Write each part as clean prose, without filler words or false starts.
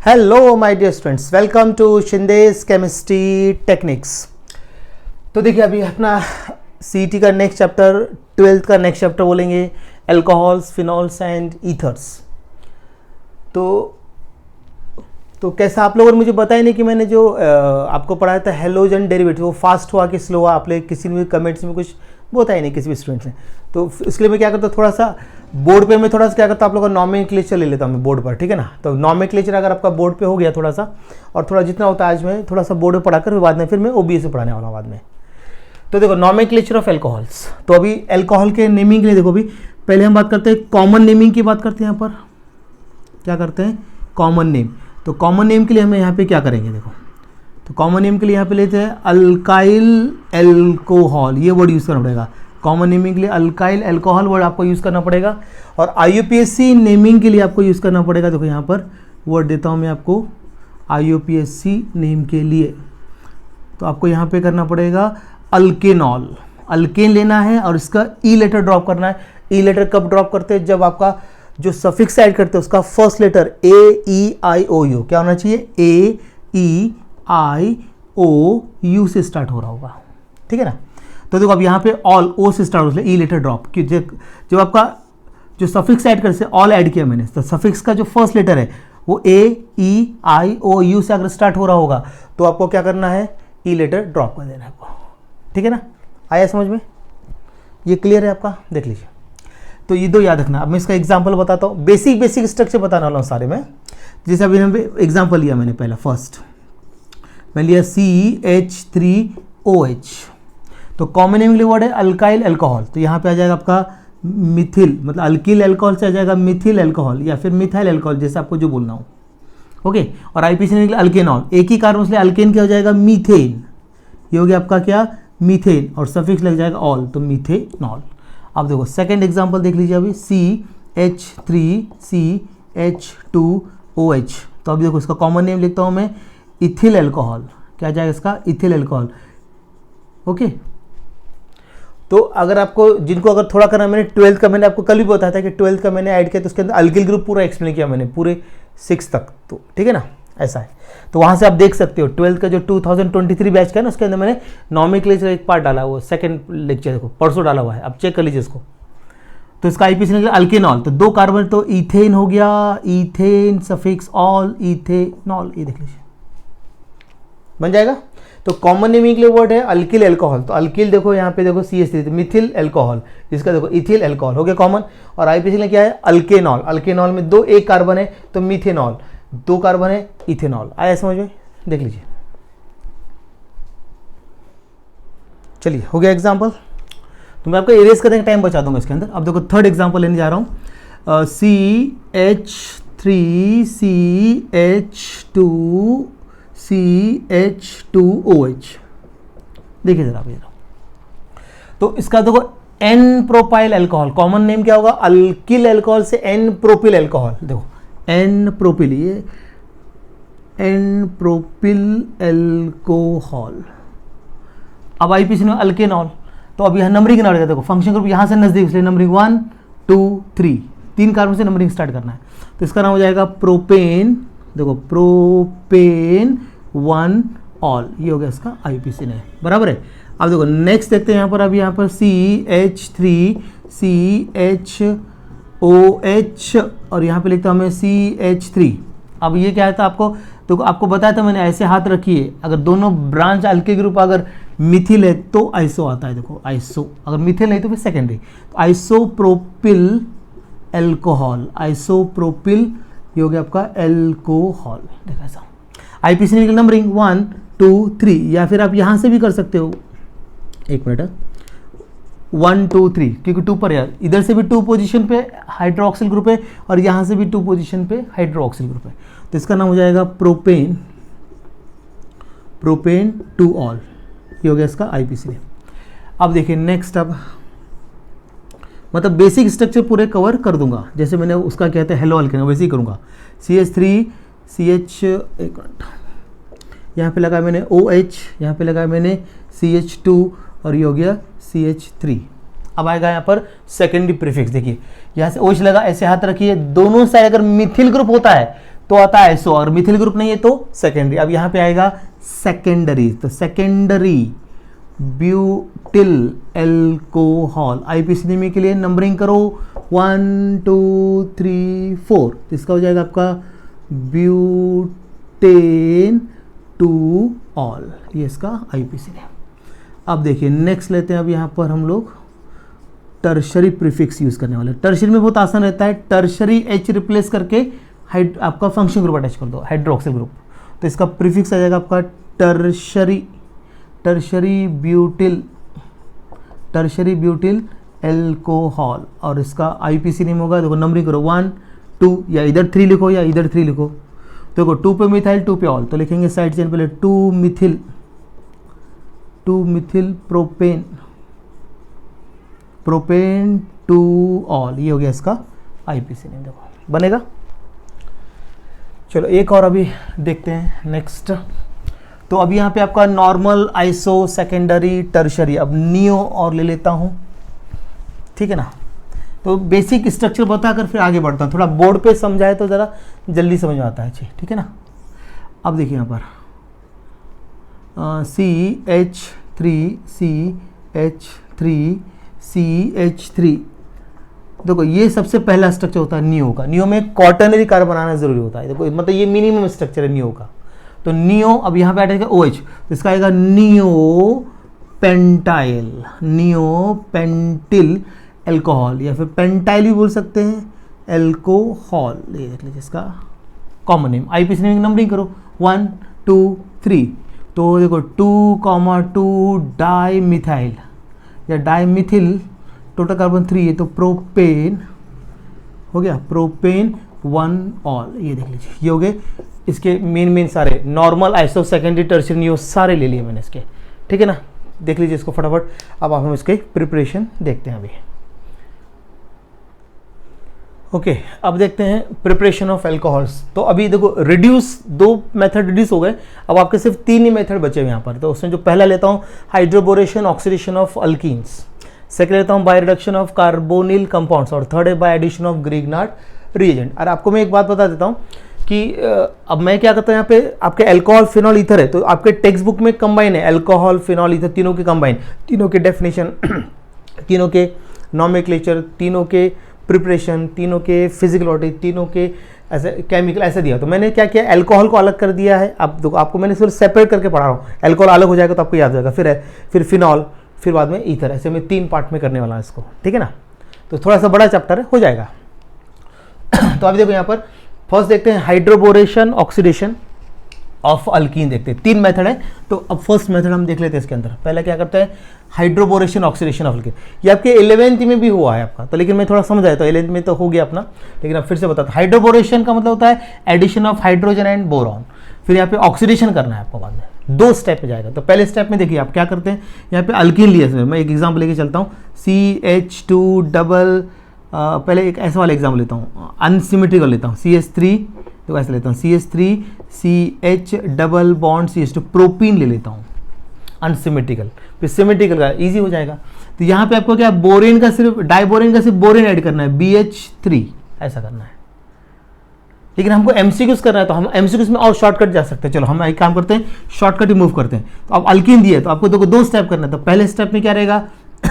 Hello my dear students, welcome to Shinde's chemistry techniques. तो देखिए अभी अपना सीईटी का नेक्स्ट चैप्टर, 12th का नेक्स्ट चैप्टर बोलेंगे अल्कोहल्स, फिनॉल्स एंड ईथर्स। तो कैसा आप लोगों ने मुझे बताया नहीं कि मैंने जो आपको पढ़ाया था हेलोजन डेरिवेटिव वो फास्ट हुआ कि स्लो हुआ, आप लोग किसी ने भी कमेंट्स में कुछ बताया नहीं किसी भी स्टूडेंट ने। तो इसके लिए मैं क्या करता हूँ, थोड़ा सा बोर्ड पे मैं थोड़ा सा क्या करता हूँ, आप लोगों का नॉमेनक्लेचर ले लेता हूँ मैं बोर्ड पर, ठीक है ना। तो नॉमेनक्लेचर अगर आपका बोर्ड पे हो गया थोड़ा सा, और थोड़ा जितना होता है आज मैं थोड़ा सा बोर्ड पे पढ़ाकर बाद में फिर मैं ओबीएस में पढ़ाने वाला हूँ बाद में। तो देखो नॉमेनक्लेचर ऑफ एल्कोहल्स। तो अभी एल्कोहल के नेमिंग के लिए देखो, अभी पहले हम बात करते हैं कॉमन नेमिंग की बात करते हैं। यहाँ पर क्या करते हैं, कॉमन नेम। तो कॉमन नेम के लिए हमें यहाँ पे क्या करेंगे, देखो तो कॉमन नेम के लिए यहाँ पे लेते हैं अल्काइल एल्कोहल, ये वर्ड यूज़ करना पड़ेगा। कॉमन नेमिंग के लिए अल्काइल एल्कोहल वर्ड आपको यूज़ करना पड़ेगा। और आईयूपीएससी नेमिंग के लिए आपको यूज़ करना पड़ेगा। देखो यहाँ पर वर्ड देता हूँ मैं आपको आईयूपीएससी नेम के लिए। तो आपको यहाँ पे करना पड़ेगा अल्केनॉल, अल्केन लेना है और इसका ई लेटर ड्रॉप करना है। ई लेटर कब ड्रॉप करते हैं, जब आपका जो सफिक्स ऐड करते हैं उसका first letter A E I O U क्या होना चाहिए, ए ई आई ओ यू से स्टार्ट हो रहा होगा, ठीक है ना। तो देखो अब यहाँ पे ऑल ओ से स्टार्ट हो, ई लेटर ड्रॉप कि जब आपका जो सफिक्स ऐड करते ऑल ऐड किया मैंने, तो सफिक्स का जो फर्स्ट लेटर है वो ए ई आई ओ यू से अगर स्टार्ट हो रहा होगा तो आपको क्या करना है, ई लेटर ड्रॉप कर देना है आपको, ठीक है ना। आया समझ में, ये क्लियर है आपका, देख लीजिए। तो ये दो याद रखना। अब मैं इसका एग्जाम्पल बताता हूँ, बेसिक स्ट्रक्चर बताने वाला हूँ सारे में। जैसे अभी एग्जाम्पल लिया मैंने, पहला फर्स्ट मैं लिया CH3OH। तो कॉमन नेम के लिए वर्ड है अल्काइल एल्कोहल। तो यहाँ पे आ जाएगा आपका मिथिल, मतलब अल्किल एल्कोहल से आ जाएगा मिथिल एल्कोहल या फिर मिथाइल एल्कोहल, जैसे आपको जो बोलना हो, ओके। और आईपीसी निकले अल्केनॉल, एक ही कार्बन से अल्केन क्या हो जाएगा, मीथेन। ये हो गया आपका क्या, मीथेन, और सफिक्स लग जाएगा ऑल, तो मीथेनॉल। अब देखो सेकेंड एग्जाम्पल देख लीजिए अभी CH3CH2OH। तो अभी देखो इसका कॉमन नेम लिखता हूँ मैं इथिल एल्कोहल, क्या जाएगा इसका, इथिल एल्कोहल, ओके। तो अगर आपको जिनको अगर थोड़ा करना, मैंने 12th का मैंने आपको कल भी बताया था कि 12th का मैंने ऐड किया तो उसके अंदर अल्किल ग्रुप पूरा एक्सप्लेन किया मैंने पूरे 6 तक, तो ठीक है ना, ऐसा है। तो वहाँ से आप देख सकते हो 12th का जो 2023 बैच का है ना, उसके अंदर मैंने नॉमेनक्लेचर एक पार्ट डाला, वो सेकंड लेक्चर देखो परसों डाला हुआ है, आप चेक कर लीजिए इसको। तो इसका आईपीसी निकला अल्केनॉल, तो दो कार्बन, तो इथेन हो गया, इथेन सफिक्स ऑल, इथेनॉल, ये देख लीजिए बन जाएगा। तो कॉमन नेमिंग के लिए वर्ड है अल्किल एल्कोहल। तो अल्किल देखो यहाँ पे देखो CH3, मिथिल एल्कोहल, इसका देखो इथिल एल्कोहल हो गया कॉमन। और आईपीसी में क्या है, अल्केनॉल, अल्केनॉल में दो एक कार्बन है तो मिथेनॉल, दो कार्बन है इथेनॉल। आया समझ में, देख लीजिए। चलिए हो गया एग्जाम्पल। तो मैं आपको इरेज करने का टाइम बचा दूंगा इसके अंदर। अब देखो थर्ड एग्जाम्पल लेने जा रहा हूँ, CH3CH2OH। देखिए जरा आप, तो इसका देखो n propyl alcohol, common name क्या होगा, अल्किल एल्कोहल से एन प्रोपिल एल्कोहल। देखो एन प्रोपिल, ये एन प्रोपिल एल्कोहल। अब आईपीसी में अल्केनॉल, तो अब यहाँ नंबरिंग ना देखो, फंक्शन ग्रुप यहाँ से नजदीक, इसलिए नंबरिंग 1 2 3, 3 कार्बन से नंबरिंग स्टार्ट करना है। तो इसका नाम हो जाएगा प्रोपेन, देखो प्रोपेन 1 ऑल, ये हो गया इसका आईपीसी ने, बराबर है। अब देखो नेक्स्ट देखते हैं यहाँ पर, अभी यहाँ पर CH3CHOH और यहाँ पे लिखता हूँ मैं CH3। अब ये क्या था आपको, तो आपको बताया था मैंने, ऐसे हाथ रखिए, अगर दोनों ब्रांच अल्किल ग्रुप अगर मिथिल है तो आइसो आता है, देखो आइसो, अगर मिथिल नहीं तो फिर सेकेंडरी। तो आइसोप्रोपिल एल्कोहल, आइसोप्रोपिल, ये हो गया आपका एल्कोहल, देखा ऐसा। आईपीसी निकल नंबरिंग 1 2 3, या फिर आप यहाँ से भी कर सकते हो, एक मिनट, 1 2 3, क्योंकि 2 पर यार, इधर से भी 2 पोजीशन पे हाइड्रोक्सिल ग्रुप है और यहाँ से भी 2 पोजीशन पे हाइड्रोक्सिल ग्रुप है। तो इसका नाम हो जाएगा प्रोपेन, प्रोपेन 2 ऑल, ये हो गया इसका आईपीसी ने। अब देखिए नेक्स्ट, अब मतलब बेसिक स्ट्रक्चर पूरे कवर कर दूंगा, जैसे मैंने उसका कहते हैं हेलो अल्केन, वैसे ही करूँगा। CH3CH, एक मिनट, यहाँ पे लगा मैंने OH, यहाँ पे लगा मैंने CH2 और ये हो गया CH3। अब आएगा यहाँ पर सेकेंडरी प्रीफिक्स, देखिए यहाँ से OH लगा, ऐसे हाथ रखिए, दोनों साइड अगर मिथिल ग्रुप होता है तो आता है आइसो, और मिथिल ग्रुप नहीं है तो सेकेंडरी। अब यहाँ पे आएगा सेकेंडरी, तो सेकेंडरी ब्यूटिल एल्कोहल। आईपीसीएनएमए के लिए नंबरिंग करो 1 2 3 4, तो इसका हो जाएगा आपका ब्यूटेन टू ऑल, ये इसका आईपीसीएनएम। अब देखिए नेक्स्ट लेते हैं, अब यहाँ पर हम लोग टर्शरी प्रीफिक्स यूज करने वाले। टर्शरी में बहुत आसान रहता है, टर्शरी एच रिप्लेस करके आपका फंक्शन ग्रुप अटैच कर दो, हाइड्रोक्सिल ग्रुप, तो इसका प्रीफिक्स आ जाएगा आपका टर्शरी, टर्शरी ब्यूटिल एल्कोहल, और इसका आईपीसीएनएम होगा, देखो नंबरिंग करो 1 2, या इधर 3 लिखो या इधर 3 लिखो। देखो 2 पे मिथाइल 2 पे ऑल, तो लिखेंगे साइड चेन पहले 2 मिथिल प्रोपेन 2 ऑल, ये हो गया इसका आईपीसीएनएम। देखो बनेगा। चलो एक और अभी देखते हैं नेक्स्ट। तो अभी यहाँ पे आपका नॉर्मल, आइसो, सेकेंडरी, टर्शरी, अब नियो और ले लेता हूँ, ठीक है ना। तो बेसिक स्ट्रक्चर बताकर फिर आगे बढ़ता हूँ, थोड़ा बोर्ड पे समझाए तो ज़रा जल्दी समझ में आता है, ठीक है ना। अब देखिए यहाँ पर CH3, देखो ये सबसे पहला स्ट्रक्चर होता है नियो का। नियो में क्वाटर्नरी कार्बन बनाना जरूरी होता है, देखो मतलब ये मिनिमम स्ट्रक्चर है नियो का। तो नियो, अब यहाँ पे आ जाएगा OH, तो इसका आएगा नियो पेंटिल एल्कोहल, या फिर पेंटाइल भी बोल सकते हैं, एल्कोहल, ये देख लीजिए इसका कॉमन नेम। आईपीसीएनएम नंबरिंग करो 1 2 3, तो देखो 2,2 डाई मिथाइल या डाईमिथिल, टोटल कार्बन 3 है, तो प्रोपेन हो गया, प्रोपेन 1 ऑल, ये देख लीजिए, ये हो गए इसके मेन सारे normal, iso, secondary, tertiary, neo सारे ले लिए मैंने इसके, ठीक है ना। देख लीजिए इसको फटाफट। अब हम इसके प्रिपरेशन देखते हैं अभी। ओके, अब देखते हैं प्रिपरेशन ऑफ एल्कोहल्स। तो अभी देखो रिड्यूस, 2 मेथड रिड्यूस हो गए, अब आपके सिर्फ 3 ही मेथड बचे हुए यहाँ पर। तो उसमें जो पहला लेता हूँ hydroboration oxidation of alkenes, second लेता हूँ by reduction of carbonyl compounds, और थर्ड है by addition of Grignard reagent. और आपको मैं एक बात बता देता हूँ कि अब मैं क्या करता हूँ, यहाँ पे आपके अल्कोहल, फिनॉल, ईथर है, तो आपके टेक्स्ट बुक में कंबाइन है अल्कोहल, फिनॉल, ईथर, तीनों के कंबाइन, तीनों के डेफिनेशन, तीनों के नॉमेक्लेचर, तीनों के प्रिपरेशन, तीनों के फिजिकलिटी, तीनों के ऐसे केमिकल ऐसे दिया। तो मैंने क्या किया, अल्कोहल को अलग कर दिया है। अब देखो आपको मैंने सिर्फ सेपरेट करके पढ़ा रहा हूँ, अल्कोहल अलग हो जाएगा तो आपको याद हो जाएगा, फिर फिनॉल, फिर बाद में ईथर, ऐसे मैं 3 पार्ट में करने वाला हूँ इसको, ठीक है ना। तो थोड़ा सा बड़ा चैप्टर है, हो जाएगा। तो अभी देखो यहाँ पर फर्स्ट देखते हैं हाइड्रोबोरेशन ऑक्सीडेशन ऑफ अल्कीन, देखते हैं 3 मेथड है। तो अब फर्स्ट मेथड हम देख लेते हैं इसके अंदर। पहले क्या करते हैं, हाइड्रोबोरेशन ऑक्सीडेशन ऑफ अल्कीन, ये आपके 11th में भी हुआ है आपका, तो लेकिन मैं थोड़ा समझ आया, तो 11th में तो हो गया अपना, लेकिन अब फिर से बताता हूं। हाइड्रोबोरेशन का मतलब होता है addition of hydrogen and boron, फिर यहाँ पे ऑक्सीडेशन करना है आपको बाद में, 2 स्टेप में जाएगा। तो पहले स्टेप में देखिए आप क्या करते हैं, यहाँ पे अल्कीन लिया, मैं एक एग्जाम्पल लेके चलता हूँ, CH2 डबल, पहले एक ऐसा वाला एग्जाम्पल लेता हूँ, अनसिमेट्रिकल लेता हूँ, CH3, तो ऐसे लेता हूँ CH3 CH double bond CH2, propene ले लेता हूँ अनसिमेट्रिकल, फिर सिमेट्रिकल का इजी हो जाएगा। तो यहाँ पे आपको क्या, बोरेन का सिर्फ, डाइबोरेन का सिर्फ बोरेन ऐड करना है, BH3 ऐसा करना है। लेकिन हमको एमसीक्यूज करना है, तो हम एमसीक्यूज में और शॉर्टकट जा सकते हैं। चलो हम एक काम करते हैं, शॉर्टकट रिमूव करते हैं। तो अब अल्कीन दिया है, तो आपको देखो 2 स्टेप करना है। तो पहले स्टेप में क्या रहेगा,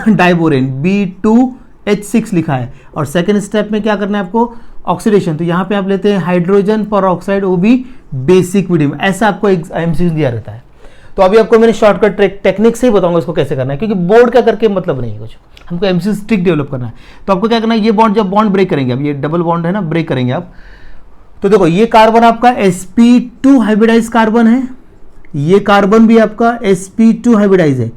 डाइबोरेन B2H6 लिखा है, और सेकेंड स्टेप में क्या करना है आपको, ऑक्सीडेशन। तो यहाँ पे आप लेते हैं हाइड्रोजन पर ऑक्साइड, वो भी बेसिक मीडियम, ऐसा आपको एमसीक्यूज दिया रहता है। तो अभी आपको मैंने शॉर्टकट टेक्निक से ही बताऊंगा इसको कैसे करना है, क्योंकि बोर्ड का करके मतलब नहीं है कुछ, हमको एमसीक्यूज ट्रिक डेवलप करना है। तो आपको क्या करना है, ये बॉन्ड, जब बॉन्ड ब्रेक करेंगे, अब ये डबल बॉन्ड है ना, ब्रेक करेंगे आप, तो देखो ये कार्बन आपका sp2 हाइब्रिडाइज कार्बन है, ये कार्बन भी आपका sp2 हाइब्रिडाइज है।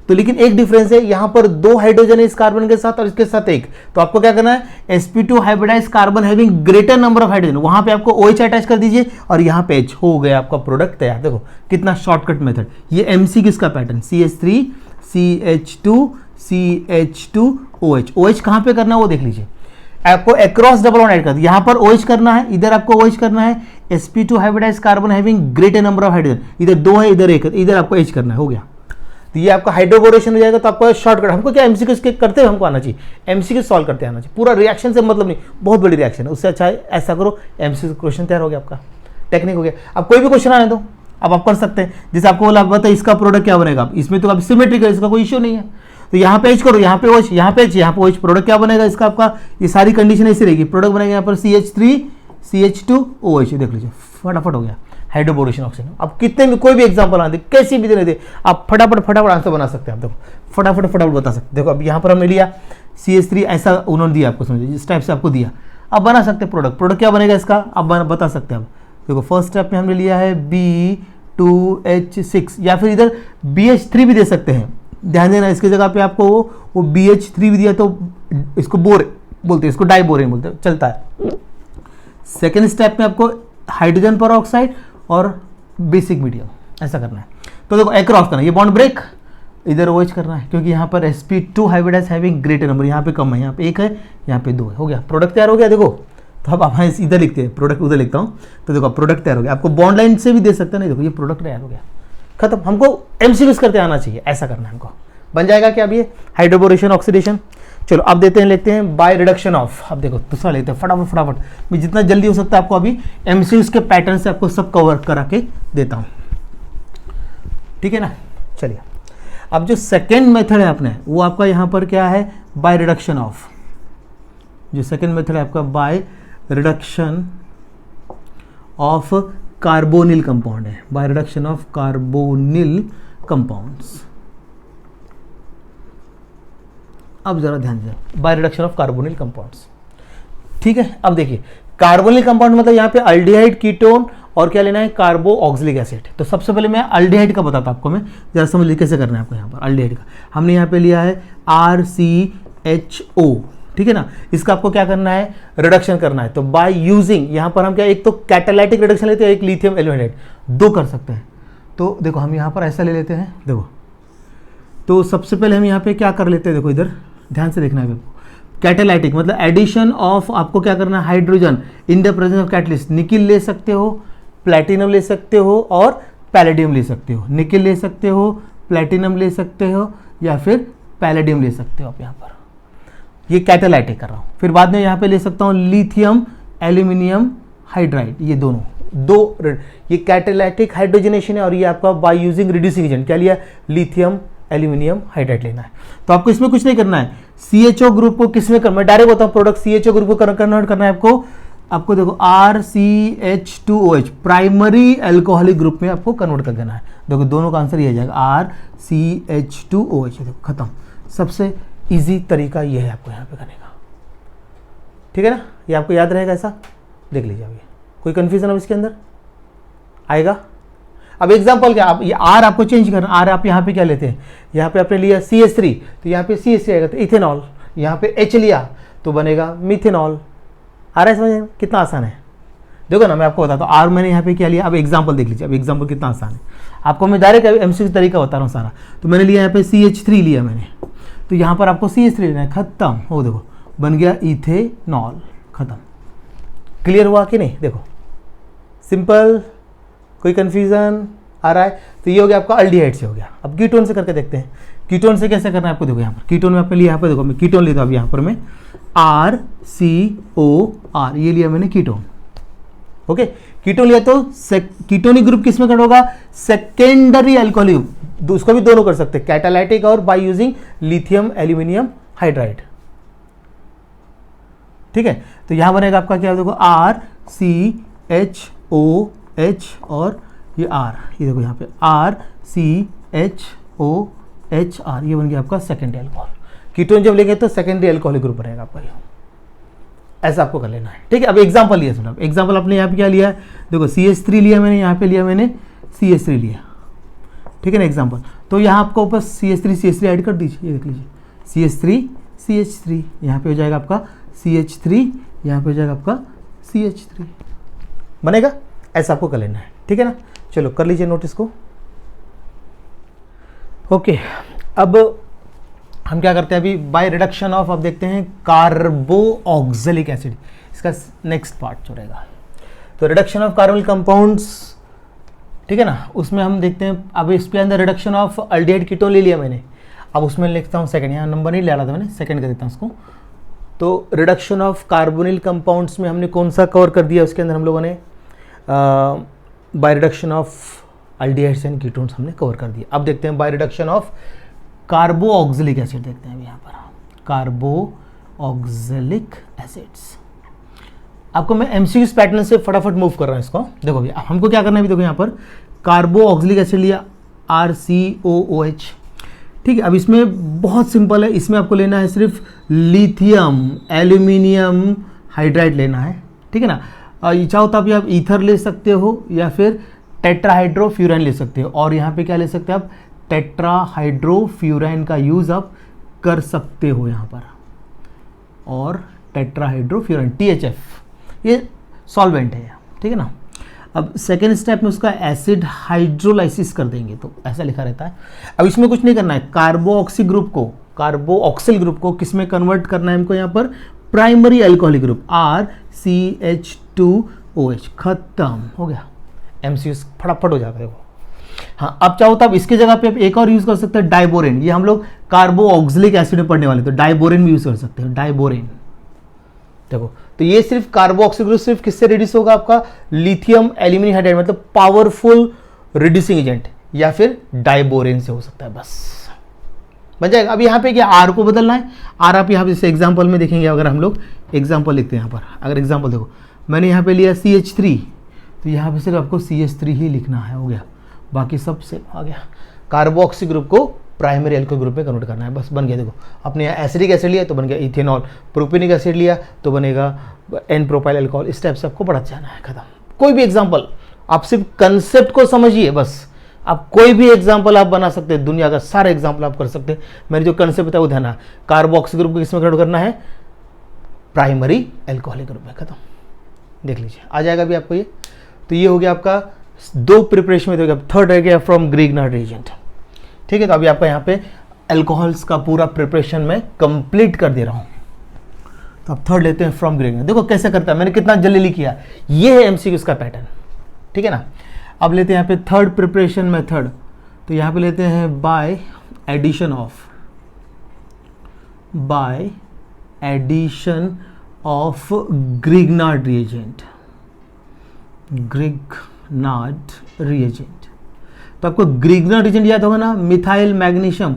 तो लेकिन एक डिफरेंस है, यहां पर 2 हाइड्रोजन है इस कार्बन के साथ और इसके साथ 1। तो आपको क्या करना है, sp2 hybridise carbon having greater number of hydrogen, वहां पे आपको OH अटैच कर दीजिए और यहां पे H, हो गया आपका प्रोडक्ट तैयार। देखो कितना शॉर्टकट मेथड, ये MC किसका pattern, CH3 CH2 CH2 OH। OH कहां पे करना है वो देख लीजिए, आपको अक्रॉस डबल बॉन्ड ऐड कर दिया, यहां पर OH करना है, इधर आपको OH करना है, sp2 hybridise carbon having greater number of hydrogen, इधर 2 है इधर 1 है, इधर आपको H करना है, हो गया। तो ये आपका हाइड्रोबोरेशन हो जाएगा। तो आपको शॉर्टकट, हमको क्या एमसीक्यू करते हुए हमको आना चाहिए, एमसीक्यू सॉल्व करते आना चाहिए, पूरा रिएक्शन से मतलब नहीं, बहुत बड़ी रिएक्शन है, उससे अच्छा है ऐसा करो, एमसीक्यू क्वेश्चन तैयार हो गया आपका, टेक्निक हो गया। अब कोई भी क्वेश्चन आने दो, अब आप कर सकते हैं। जैसे आपको बोला पता है इसका प्रोडक्ट क्या बनेगा, इसमें तो अब सिमेट्रिक है, इसका कोई इश्यू नहीं है, तो यहाँ पे एच करो, यहाँ पे OH, यहाँ पे एच, यहाँ पे OH, प्रोडक्ट क्या बनेगा इसका, आपका ये सारी कंडीशन ऐसी रहेगी, प्रोडक्ट बनेगा यहाँ पर CH3 CH2 OH, देख लीजिए फटाफट हो गया हाइड्रोबोरेशन ऑक्सीजन। अब कितने भी कोई भी एग्जांपल आने दे, कैसी भी देने दे, आप फटाफट आंसर बना सकते हैं। आप देखो फटाफट बता सकते हैं। देखो अब यहाँ पर हमने लिया CH3, ऐसा उन्होंने दिया आपको, समझिए जिस टाइप से आपको दिया, अब बना सकते हैं प्रोडक्ट क्या बनेगा इसका, अब बता सकते हैं। अब देखो फर्स्ट स्टेप में हमने लिया है B2H6, या फिर इधर BH3 भी दे सकते हैं, ध्यान देना इसकी जगह पे आपको वो BH3 भी दिया तो इसको बोर बोलते हैं, इसको डाइबोरेन बोलते हैं, चलता है। सेकेंड स्टेप में आपको हाइड्रोजन पर ऑक्साइड और बेसिक मीडियम ऐसा करना है। तो देखो एक्रॉस करना है, ये बॉन्ड ब्रेक, इधर OH करना है, क्योंकि यहाँ पर sp2 hybridise having greater number, यहाँ पे कम है, यहाँ पे 1 है, यहाँ पे 2 है, हो गया प्रोडक्ट तैयार हो गया। देखो तो अब आप इधर लिखते हैं, प्रोडक्ट उधर लिखता हूँ, तो देखो प्रोडक्ट तैयार हो गया। आपको बॉन्ड लाइन से भी दे सकते हैं, नहीं देखो ये प्रोडक्ट तैयार हो गया, खत्म। हमको एमसीक्यूज करते आना चाहिए, ऐसा करना है हमको, बन जाएगा क्या अब ये हाइड्रोबोरेशन ऑक्सीडेशन। चलो अब देते हैं, लेते हैं बाय रिडक्शन ऑफ। अब देखो दूसरा लेते हैं फटाफट मैं जितना जल्दी हो सकता है आपको अभी एमसीक्यूज के पैटर्न से आपको सब कवर करा के देता हूं, ठीक है ना। चलिए अब जो सेकेंड मेथड है अपने, वो आपका यहां पर क्या है, बाय रिडक्शन ऑफ। जो सेकेंड मेथड है आपका by reduction of carbonyl compound है, by reduction of carbonyl compounds. अब जरा ध्यान दें, by reduction of carbonyl compounds, ठीक है। अब देखिए कार्बोनिल कंपाउंड मतलब यहाँ पे अल्डिहाइड, कीटोन और क्या लेना है, कार्बो ऑक्सिलिक एसिड। तो सबसे पहले मैं अल्डिहाइड का बताता हूँ आपको, मैं जरा समझ लीजिए कैसे करना है आपको। यहाँ पर अल्डिहाइड का हमने यहाँ पे लिया है RCHO, ठीक है ना। इसका आपको क्या करना है, रिडक्शन करना है। तो बाय यूजिंग, यहाँ पर हम क्या, एक तो कैटालाइटिक रिडक्शन लेते हैं, एक लिथियम एल्यूमिनेट, दो कर सकते हैं। तो देखो हम यहाँ पर ऐसा ले लेते हैं, देखो तो सबसे पहले हम यहाँ पे क्या कर लेते हैं, देखो इधर ध्यान से देखना है आपको। कैटालाइटिक मतलब एडिशन ऑफ, आपको क्या करना है, hydrogen in the presence of catalyst. Nickel ले सकते हो, प्लैटिनम ले सकते हो और पैलेडियम ले सकते हो। निकिल ले सकते हो, प्लैटिनम ले सकते हो या फिर पैलेडियम ले सकते हो आप यहाँ पर। ये कैटालाइटिक कर रहा हूँ। फिर बाद में यहाँ पे ले सकता हूँ लिथियम एल्यूमिनियम हाइड्राइड, ये दोनों दो, ये कैटालाइटिक हाइड्रोजनेशन है और ये आपका बाय यूजिंग रिड्यूसिंग एजेंट क्या लिया, लिथियम एल्यूमिनियम हाइड्राइड लेना है। तो आपको इसमें कुछ नहीं करना है, CHO ग्रुप को किसमें करना, मैं डायरेक्ट बताऊं प्रोडक्ट, CHO ग्रुप को कन्वर्ट करना है आपको देखो RCH2OH प्राइमरी अल्कोहलिक ग्रुप में आपको कन्वर्ट कर देना है। देखो दोनों का आंसर ये आ जाएगा RCH2OH, देखो खत्म। सबसे इजी तरीका ये है आपको यहाँ पे करने का, ठीक है ना। ये आपको याद रहेगा, ऐसा देख लीजिए। अभी कोई कंफ्यूजन अब इसके अंदर आएगा। अब एग्जांपल क्या, आप ये R आपको चेंज करना, R आप यहाँ पे क्या लेते हैं, यहाँ पे आपने लिया CH3 तो यहाँ पे CH3 आएगा तो इथेनॉल, यहाँ पे H लिया तो बनेगा मिथेनॉल। आ रहा है समझ, कितना आसान है। देखो ना मैं आपको बताता हूँ, R मैंने यहाँ पे क्या लिया, अब एग्जाम्पल देख लीजिए। अब एग्जाम्पल कितना आसान है, आपको मैं डायरेक्ट एमसीक्यू तरीका बता रहा हूँ सारा। तो मैंने लिया यहाँ पे CH3 लिया मैंने, तो यहाँ पर आपको CH3 लेना है, खत्म हो, देखो बन गया इथेनॉल, खत्म। क्लियर हुआ कि नहीं, देखो सिंपल, कोई कंफ्यूजन आ रहा है। तो ये हो गया आपका अल्डिहाइड से हो गया। अब कीटोन से करके देखते हैं, कीटोन से कैसे करना है आपको। देखो यहाँ पर कीटोन में आपने लिया, यहाँ पर देखो मैं कीटोन लेता हूँ, अब यहाँ पर मैं RCOR ये लिया मैंने कीटोन, ओके। कीटोन लिया तो कीटोनिक ग्रुप किसमें कन्वर्ट होगा, सेकेंडरी अल्कोहलिक, उसको भी दोनों कर सकते हैं, कैटालाइटिक और by using lithium aluminium hydride, ठीक है। तो यहां बनेगा आपका क्या, देखो RCHOH और ये R, ये देखो यहाँ पे RCHOHR, ये बन गया आपका सेकेंडरी अल्कोहल। कीटोन जब लेंगे तो सेकेंडरी अल्कोहलिक ग्रुप बनेगा आपका, ऐसा आपको कर लेना है, ठीक है। अब एग्जांपल लिया, सुना एग्जांपल आपने यहाँ पे क्या लिया है, देखो CH3 लिया मैंने, यहाँ पे लिया मैंने CH3 लिया, ठीक है ना एग्जांपल। तो यहाँ आपको बस CH3 ऐड कर दीजिए, ये देख लीजिए CH3 यहाँ पे हो जाएगा आपका CH3, यहाँ पे हो जाएगा आपका CH3, बनेगा। ऐसा आपको कर लेना है, ठीक है ना। चलो कर लीजिए नोट इसको, ओके। अब हम क्या करते हैं अभी, बाय रिडक्शन ऑफ, अब देखते हैं कार्बो ऑक्सिलिक एसिड, इसका नेक्स्ट पार्ट जो रहेगा। तो रिडक्शन ऑफ कार्बोनिल कंपाउंड्स ठीक है ना। उसमें हम देखते हैं, अब इसके अंदर रिडक्शन ऑफ अल्डिहाइड कीटोन ले लिया मैंने, अब उसमें लिखता हूँ सेकंड, यहाँ नंबर नहीं ले रहा था मैंने, सेकंड कर देता हूँ उसको। तो रिडक्शन ऑफ कार्बोनिल कंपाउंड्स में हमने कौन सा कवर कर दिया, उसके अंदर हम लोगों ने bye reduction of aldehydes and ketones हमने कवर कर दिया। अब देखते हैं bye reduction of कार्बो oxalic acid, देखते हैं अभी यहाँ पर कार्बो ऑक्जेलिक एसिड्स। आपको मैं एमसीक्यूज पैटर्न से फटाफट मूव कर रहा हूँ इसको। देखो अभी हमको क्या करना है, अभी देखो यहाँ पर कार्बो ऑक्जेलिक एसिड लिया RCOOH, ठीक है। अब इसमें बहुत सिंपल है, इसमें आपको लेना है सिर्फ लिथियम एल्यूमिनियम हाइड्राइड लेना है, ठीक है ना। चाहो तो आप ईथर ले सकते हो या फिर टेट्राहाइड्रोफ्यूराइन ले सकते हो, और यहाँ पे क्या ले सकते हैं आप, टेट्राहाइड्रोफ्यूराइन का यूज़ आप कर सकते हो यहाँ पर, और टेट्राहाइड्रोफ्यूराइन THF ये सॉल्वेंट है, ठीक है ना। अब सेकेंड स्टेप में उसका एसिड हाइड्रोलाइसिस कर देंगे, तो ऐसा लिखा रहता है। अब इसमें कुछ नहीं करना है, कार्बोऑक्सी ग्रुप को, कार्बोऑक्सिल ग्रुप को किस में कन्वर्ट करना है हमको, यहाँ पर प्राइमरी अल्कोहलिक ग्रुप RCH2OH, खत्म हो गया। MCS फटाफट हो जाता है वो। हाँ, अब चाहो तो आप इसकी जगह पे आप एक और यूज कर सकते हैं, डाइबोरेन। ये हम लोग कार्बोऑक्सिलिक एसिड में पढ़ने वाले, तो डाइबोरेन भी यूज कर सकते हैं, डाइबोरेन। देखो तो ये सिर्फ कार्बोऑक्सी ग्रुप सिर्फ किससे रिड्यूस होगा, आपका लिथियम एल्यूमिनियम हाइड्राइड, मतलब पावरफुल रिड्यूसिंग एजेंट, या फिर डाइबोरेन से हो सकता है, बस बन जाएगा। अब यहाँ पे क्या आर को बदलना है, आर आप यहाँ पे जैसे एग्जाम्पल में देखेंगे, अगर हम लोग एग्जाम्पल लिखते हैं यहाँ पर, अगर एग्जाम्पल देखो मैंने यहाँ पे लिया CH3, तो यहाँ पे सिर्फ आपको CH3 ही लिखना है, हो गया, बाकी सब से आ गया। कार्बोऑक्सी ग्रुप को प्राइमरी एल्कोहल ग्रुप में कन्वर्ट करना है, बस बन गया। देखो अपने यहाँ एसिडिक एसिड लिया तो बन गया इथेनॉल, प्रोपेनिक एसिड लिया तो बनेगा एन प्रोपाइल अल्कोहल। इस टाइप से आपको पढ़ा जाना है, खत्म। कोई भी एग्जाम्पल, आप सिर्फ कंसेप्ट को समझिए बस, आप कोई भी एग्जाम्पल आप बना सकते हैं, दुनिया का सारे एग्जाम्पल आप कर सकते हैं। मैंने जो कंसेप्ट बताया वो ध्यान है, कार्बोऑक्सी ग्रुप को किसमें कन्वर्ट करना है, प्राइमरी एल्कोहलिक ग्रुप में, खत्म। देख लीजिए आ जाएगा भी आपको ये। तो ये हो गया आपका दो प्रिपरेशन में, तो थर्ड रह गया फ्रॉम ग्रिग्नार्ड रिएजेंट, ठीक है। तो अभी आपका यहाँ पे अल्कोहल्स का पूरा प्रिपरेशन में कंप्लीट कर दे रहा हूँ। तो अब थर्ड लेते हैं फ्रॉम ग्रिग्नार्ड। देखो कैसे करता है, मैंने कितना जल्दी किया, ये है MCQ का पैटर्न, ठीक है ना। अब लेते हैं यहाँ पे थर्ड प्रिपरेशन मेथड, तो यहाँ पे लेते हैं by addition of Grignard reagent, Grignard reagent. तो आपको ग्रिग्नार्ड रिएजेंट याद होगा ना, मिथाइल मैग्नीशियम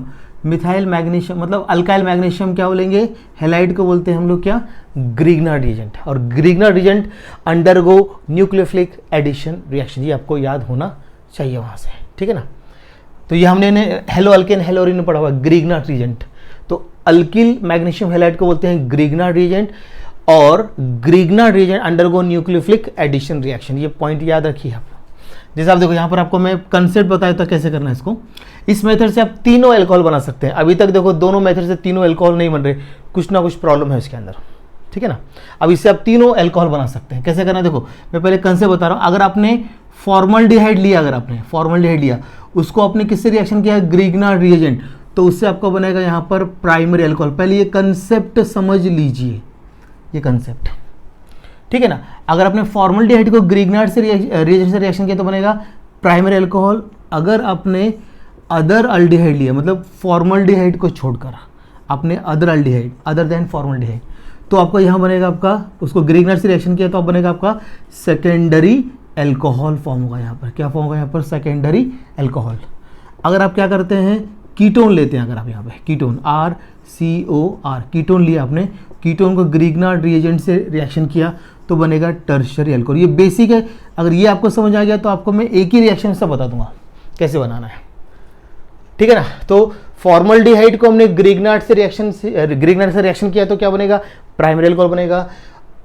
मतलब अल्काइल मैग्नीशियम क्या बोलेंगे, हैलाइड को बोलते हैं हम लोग क्या, ग्रिग्नार्ड रिएजेंट। और Grignard reagent undergo nucleophilic addition reaction, ये आपको याद होना चाहिए वहाँ से, ठीक है ना। तो ये हमने हेलो अल्केन हेलोरिन में पढ़ा हुआ ग्रिग्नार्ड रिएजेंट। तो अल्किल मैग्नीशियम हैलाइड को बोलते हैं ग्रिग्नार्ड रिएजेंट, और Grignard reagent undergo nucleophilic addition reaction, ये पॉइंट याद रखिए आप। जैसे आप देखो यहाँ पर आपको मैं कंसेप्ट बताया था कैसे करना है इसको। इस मेथड से आप तीनों अल्कोहल बना सकते हैं। अभी तक देखो दोनों मेथड से तीनों अल्कोहल नहीं बन रहे, कुछ ना कुछ प्रॉब्लम है इसके अंदर, ठीक है ना। अब इससे आप तीनों अल्कोहल बना सकते हैं। कैसे करना है देखो, मैं पहले कंसेप्ट बता रहा हूँ। अगर आपने फॉर्मल्डिहाइड लिया, उसको आपने किससे रिएक्शन किया, ग्रिग्नार्ड रिएजेंट, तो उससे आपको बनेगा यहाँ पर प्राइमरी अल्कोहल। पहले ये कंसेप्ट समझ लीजिए, ये कंसेप्ट, ठीक है ना। अगर आपने फॉर्मल्डिहाइड को ग्रिग्नार्ड से रिएजेंट से रिएक्शन किया तो बनेगा प्राइमरी अल्कोहल। अगर आपने अदर अल्डिहाइड लिया, मतलब फॉर्मल्डिहाइड को छोड़कर आपने other aldehyde other than formaldehyde, तो आपको यहाँ बनेगा आपका, उसको ग्रिग्नार्ड से रिएक्शन किया तो आप बनेगा आपका सेकेंडरी अल्कोहल फॉर्म होगा। यहाँ पर क्या फॉर्म होगा, यहाँ पर सेकेंडरी अल्कोहल। अगर आप क्या करते हैं, कीटोन लेते हैं, अगर आप यहाँ पे कीटोन RCOR कीटोन लिया आपने, कीटोन को ग्रिग्नार्ड रिएजेंट से रिएक्शन किया तो बनेगा टर्शियरी अल्कोहल। ये बेसिक है, अगर ये आपको समझ आ गया तो आपको मैं एक ही रिएक्शन से बता दूंगा कैसे बनाना है, ठीक है ना। तो फॉर्मल्डिहाइड को हमने ग्रिग्नार्ड से रिएक्शन किया तो क्या बनेगा, प्राइमरी अल्कोहल बनेगा।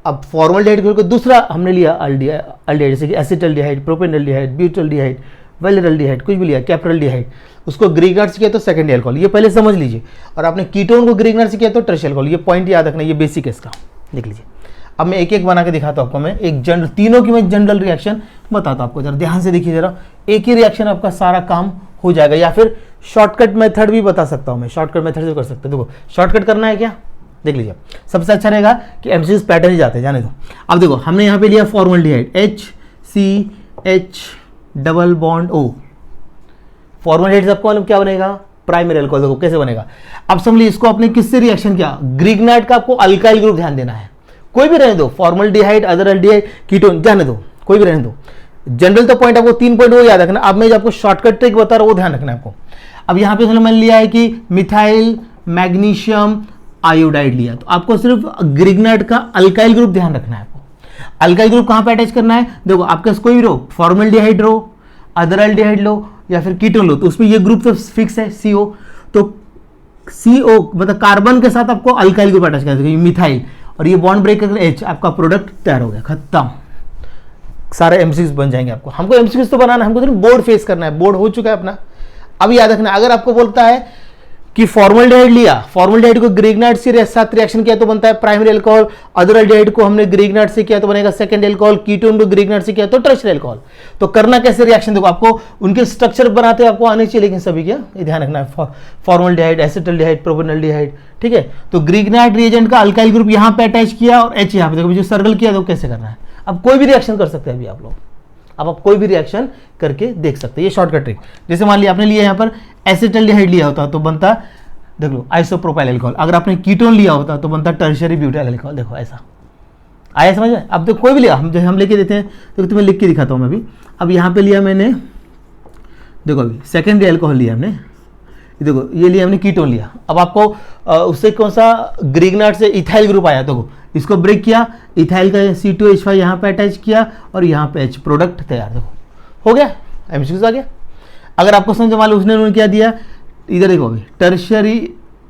अब फॉर्मल्डिहाइड को दूसरा हमने लिया अल्डिहाइड, जैसे कि एसिटल्डिहाइड, प्रोपेनल्डिहाइड, ब्यूटल्डिहाइड, वेलरल्डिहाइड, कुछ भी लिया, कैप्टल्डिहाइड, उसको ग्रिग्नार्ड से किया तो सेकेंडरी अल्कोहल, ये पहले समझ लीजिए। और आपने कीटोन को ग्रिग्नार्ड से किया तो टर्शियरी अल्कोहल, ये पॉइंट याद रखना, ये बेसिक है इसका, देख लीजिए। अब मैं एक एक बना के दिखाता हूँ आपको, मैं एक जनरल, तीनों की मैं जनरल रिएक्शन बताता हूँ आपको, जरा ध्यान से देखिए जरा। एक ही रिएक्शन आपका सारा काम हो जाएगा, या फिर शॉर्टकट मेथड भी बता सकता हूँ मैं, शॉर्टकट मेथड से कर सकते हैं। देखो शॉर्टकट करना है क्या, देख लीजिए, सबसे अच्छा रहेगा कि MCQ पैटर्न ही जाते हैं, जाने दो। अब देखो हमने यहाँ पे लिया formaldehyde HCH double bond O। Formal सबको मालूम क्या बनेगा, प्राइमरी अल्कोहल। देखो कैसे बनेगा, अब समझिए इसको आपने किससे रिएक्शन किया, ग्रिग्नाइट का आपको अल्काइल ग्रुप ध्यान देना है, कोई भी रहने दो, फॉर्मल्डिहाइड, अजरल्डिहाइड, कीटोन, जाने दो, कोई भी रहने दो। जनरल तो पॉइंट आपको 3 पॉइंट वो याद रखना, अब मैं जो आपको शॉर्टकट ट्रिक बता रहा हूं वो ध्यान रखना है आपको। अब यहां पे मैंने लिया है कि मिथाइल मैग्नीशियम आयोडाइड लिया, तो आपको सिर्फ ग्रिग्नाइट का अल्काइल ग्रुप ध्यान रखना है आपको। अल्काइल ग्रुप कहां पे अटैच करना है, देखो आपके पास कोई भी रो, फॉर्मल्डिहाइड रो, अजरल्डिहाइड लो या फिर कीटोन लो, तो उसमें ये ग्रुप तो फिक्स है CO, तो CO मतलब कार्बन के साथ आपको अल्काइल ग्रुप अटैच करना है, मिथाइल, और ये बॉन्ड ब्रेक करके H, आपका प्रोडक्ट तैयार हो गया, खत्म, सारे एमसीक्यूज बन जाएंगे आपको। हमको एमसीक्यूज तो बनाना, हमको सिर्फ बोर्ड फेस करना है, बोर्ड हो चुका है अपना। अब याद रखना, अगर आपको बोलता है कि फॉर्मल्डिहाइड लिया, फॉर्मल्डिहाइड को ग्रिग्नाइट से साथ रिएक्शन किया तो बनता है प्राइमरी अल्कोहल, अजरल्डिहाइड को हमने ग्रिग्नाइट से किया तो बनेगा सेकंड अल्कोहल, कीटोन को ग्रिग्नाइट से किया तो टर्शियरी अल्कोहल। तो करना कैसे रिएक्शन, देखो आपको उनके स्ट्रक्चर बनाते आपको आने चाहिए, लेकिन सभी क्या ये ध्यान रखना है, फॉर्मल्डिहाइड, एसिटल्डिहाइड, प्रोपेनल्डिहाइड, ठीक है। तो ग्रिग्नाइट रिएजेंट का अल्काइल ग्रुप यहां पे अटैच किया और H यहां पे, देखो जो सर्कल किया तो कैसे करना है। अब कोई भी रिएक्शन कर सकते हैं अभी आप लोग, अब आप कोई भी रिएक्शन करके देख सकते हैं, ये शॉर्टकट ट्रिक। जैसे मान लिया आपने लिया यहाँ पर एसिटल्डिहाइड लिया होता तो बनता, देख लो, आइसोप्रोपाइल अल्कोहल। अगर आपने कीटोन लिया होता तो बनता टर्शियरी ब्यूटाइल अल्कोहल। देखो ऐसा आया समझ में। अब तो कोई भी लिया, हम लेके देते हैं, तो तुम्हें लिख के दिखाता हूँ मैं अभी। अब यहाँ पे लिया मैंने, देखो अभी सेकेंडरी अल्कोहल लिया हमने, देखो ये लिया हमने कीटोन लिया। अब आपको उससे कौन सा ग्रिग्नाइट से इथाइल ग्रुप आया, देखो इसको ब्रेक किया, इथाइल का C2H5 यहाँ पे अटैच किया और यहाँ पे H, प्रोडक्ट तैयार, देखो हो गया, एमसीक्यूज आ गया। अगर आपको समझ मान लो उसने उन्होंने क्या दिया, इधर देखो अभी टर्शियरी,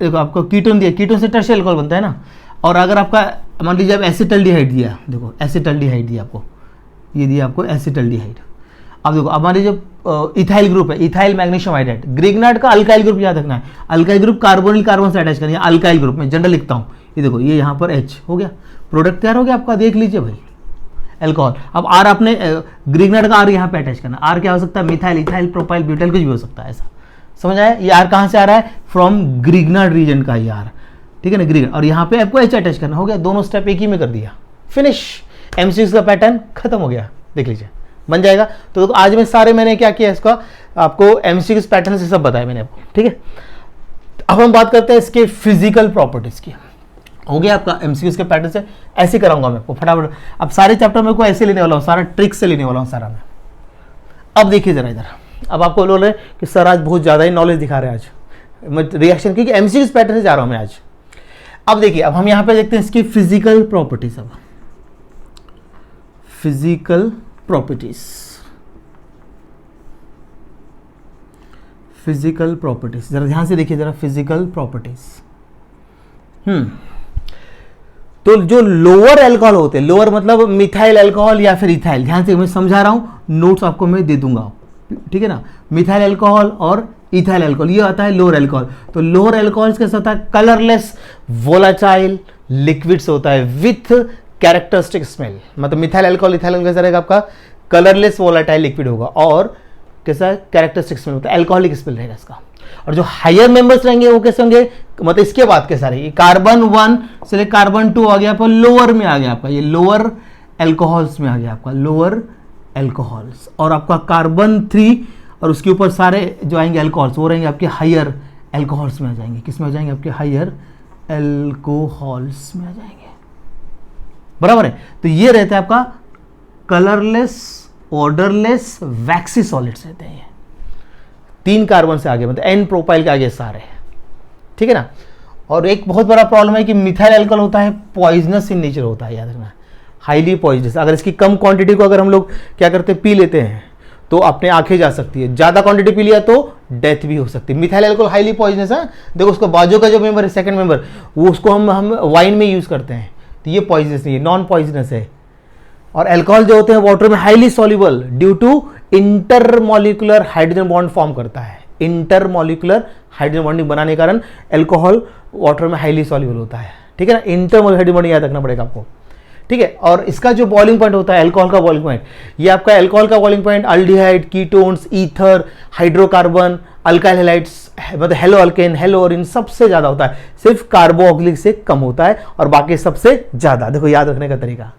देखो आपको कीटोन दिया, कीटोन से टर्शियरी अल्कोहल बनता है ना। और अगर आपका मान लीजिए आप एसिटल्डिहाइड दिया, देखो एसिटल्डिहाइड दिया आपको, ये दिया आपको एसिटल्डिहाइड। अब देखो अब मान लीजिए इथाइल ग्रुप है, इथाइल मैग्नीशियम हाइड्राइड, ग्रिग्नाइट का अल्काइल ग्रुप याद रखना है, अल्काइल ग्रुप कार्बोनिल कार्बन से अटैच करना है, अल्काइल ग्रुप में जनरल लिखता हूँ, ये देखो ये यहाँ पर H हो गया, प्रोडक्ट तैयार हो गया आपका, देख लीजिए भाई अल्कोहल। अब R आपने ग्रिग्नाइट का R यहाँ पे अटैच करना, R क्या हो सकता है, मिथाइल, इथाइल, प्रोपाइल, ब्यूटाइल, कुछ भी हो सकता है, ऐसा समझ आया। ये R कहाँ से आ रहा है, फ्रॉम ग्रिग्नाइट रीजन का ये R, ठीक है ना, ग्रिग्नाइट, और यहाँ पे आपको H अटैच करना, हो गया, दोनों स्टेप एक ही में कर दिया, फिनिश, एमसीक्यूज का पैटर्न खत्म हो गया, देख लीजिए बन जाएगा। तो आज में सारे मैंने क्या किया, इसका आपको एमसीक्यूज पैटर्न से सब बताया मैंने आपको, ठीक है। अब हम बात करते हैं इसके फिजिकल प्रॉपर्टीज की। हो गया आपका एमसीक्यूज के पैटर्न से, ऐसे कराऊंगा मैं आपको फटाफट। अब सारे चैप्टर मेरे को ऐसे लेने वाला हूँ, सारा ट्रिक से लेने वाला हूँ सारा मैं। अब देखिए जरा इधर, अब आपको बोल रहे हैं कि सर आज बहुत ज़्यादा ही नॉलेज दिखा रहे हैं आज रिएक्शन की, एमसीक्यूज पैटर्न से जा रहा हूँ मैं आज। अब देखिए, अब हम यहाँ पे देखते हैं इसकी फिजिकल प्रॉपर्टीज। अब फिजिकल प्रॉपर्टीज, फिजिकल प्रॉपर्टीज जरा ध्यान से देखिए जरा, फिजिकल प्रॉपर्टीज। तो जो लोअर अल्कोहल होते हैं, लोअर मतलब मिथाइल अल्कोहल या फिर इथाइल, ध्यान से मैं समझा रहा हूं, नोट्स आपको मैं दे दूंगा, ठीक है ना। मिथाइल अल्कोहल और इथाइल अल्कोहल, ये आता है लोअर अल्कोहल। तो लोअर अल्कोहल कैसा होता है, कलरलेस वोलाटाइल लिक्विड्स होता है विथ कैरेक्टरिस्टिक स्मेल। मतलब मिथाइल अल्कोहल, इथाइल अल्कोहल कैसा रहेगा आपका, कलरलेस वोलाटाइल लिक्विड होगा और कैसा कैरेक्टरिस्टिक स्मेल होता है, अल्कोहलिक स्मेल रहेगा इसका। और जो हायर मेंबर्स रहेंगे वो कैसे होंगे, मतलब इसके बाद कैसा रहेगी, कार्बन 1 से लेकर कार्बन 2 आ गया आपका, लोअर में आ गया आपका, ये लोअर अल्कोहल्स में आ गया आपका, लोअर अल्कोहल्स। और आपका कार्बन 3 और उसके ऊपर सारे जो आएंगे अल्कोहल्स वो रहेंगे आपके हायर अल्कोहल्स में आ जाएंगे। किस में आ जाएंगे, आपके हायर अल्कोहल्स में आ जाएंगे, बराबर है। तो ये रहता है आपका कलरलेस, ऑर्डरलेस, वैक्सी सॉलिड्स रहते हैं, 3 कार्बन से आगे, मतलब एन प्रोपाइल के आगे सारे, ठीक है ना। और एक बहुत बड़ा प्रॉब्लम है कि मिथाइल अल्कोहल होता है पॉइजनस इन नेचर होता है, याद रखना, हाईली पॉइजनस। अगर इसकी कम क्वांटिटी को अगर हम लोग क्या करते हैं, पी लेते हैं तो अपने आंखें जा सकती है, ज्यादा क्वांटिटी पी लिया तो डेथ भी हो सकती है। मिथाइल अल्कोहल हाईली पॉइजनस है, देखो उसको बाजू का जो मेंबर है, सेकंड मेंबर, वो उसको हम वाइन में यूज करते हैं, तो ये पॉइजनस नहीं है, नॉन पॉइजनस है। और अल्कोहल जो होते हैं वाटर में highly soluble due to intermolecular hydrogen bond form करता है, इंटरमॉलिक्यूलर हाइड्रोजन बॉन्डिंग बनाने के कारण अल्कोहल वाटर में हाईली सॉल्युबल होता है, ठीक है ना। इंटरमॉलिक्यूलर हाइड्रोजन बॉन्डिंग याद रखना पड़ेगा आपको, ठीक है। और इसका जो बॉइलिंग पॉइंट होता है अल्कोहल का बॉइलिंग पॉइंट, ये आपका अल्कोहल का boiling point aldehyde, ketones, ether, hydrocarbon, alkyl halides, मतलब हेलो अल्केन, हेलो ओरिन सबसे ज्यादा होता है, सिर्फ कार्बोक्सिलिक से कम होता है और बाकी सबसे ज्यादा। देखो याद रखने का तरीका,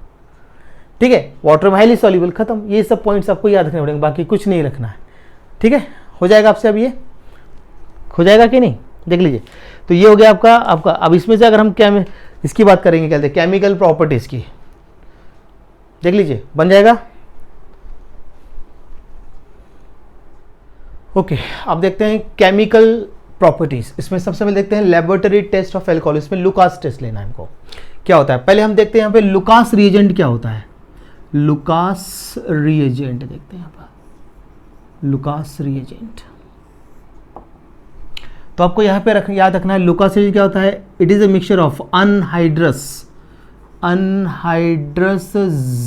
ठीक है, वाटर में हाईली सॉल्यूबल, खत्म। ये सब पॉइंट्स आपको याद रखने पड़ेंगे, बाकी कुछ नहीं रखना है, ठीक है। हो जाएगा आपसे, अब ये हो जाएगा कि नहीं, देख लीजिए। तो ये हो गया आपका अब इसमें से अगर हम क्या इसकी बात करेंगे, कहते हैं केमिकल प्रॉपर्टीज की, देख लीजिए, बन जाएगा। ओके, अब देखते हैं केमिकल प्रॉपर्टीज। इसमें सबसे पहले देखते हैं लेबोरेटरी टेस्ट ऑफ एल्कोहल। इसमें लुकास टेस्ट लेना है हमको। क्या होता है, पहले हम देखते हैं यहाँ पे लुकास रिएजेंट क्या होता है। लुकास रिएजेंट देखते हैं यहाँ पर, लुकास रिएजेंट। तो आपको यहाँ पे याद रखना है लुकास रिएजेंट क्या होता है। It is a mixture of anhydrous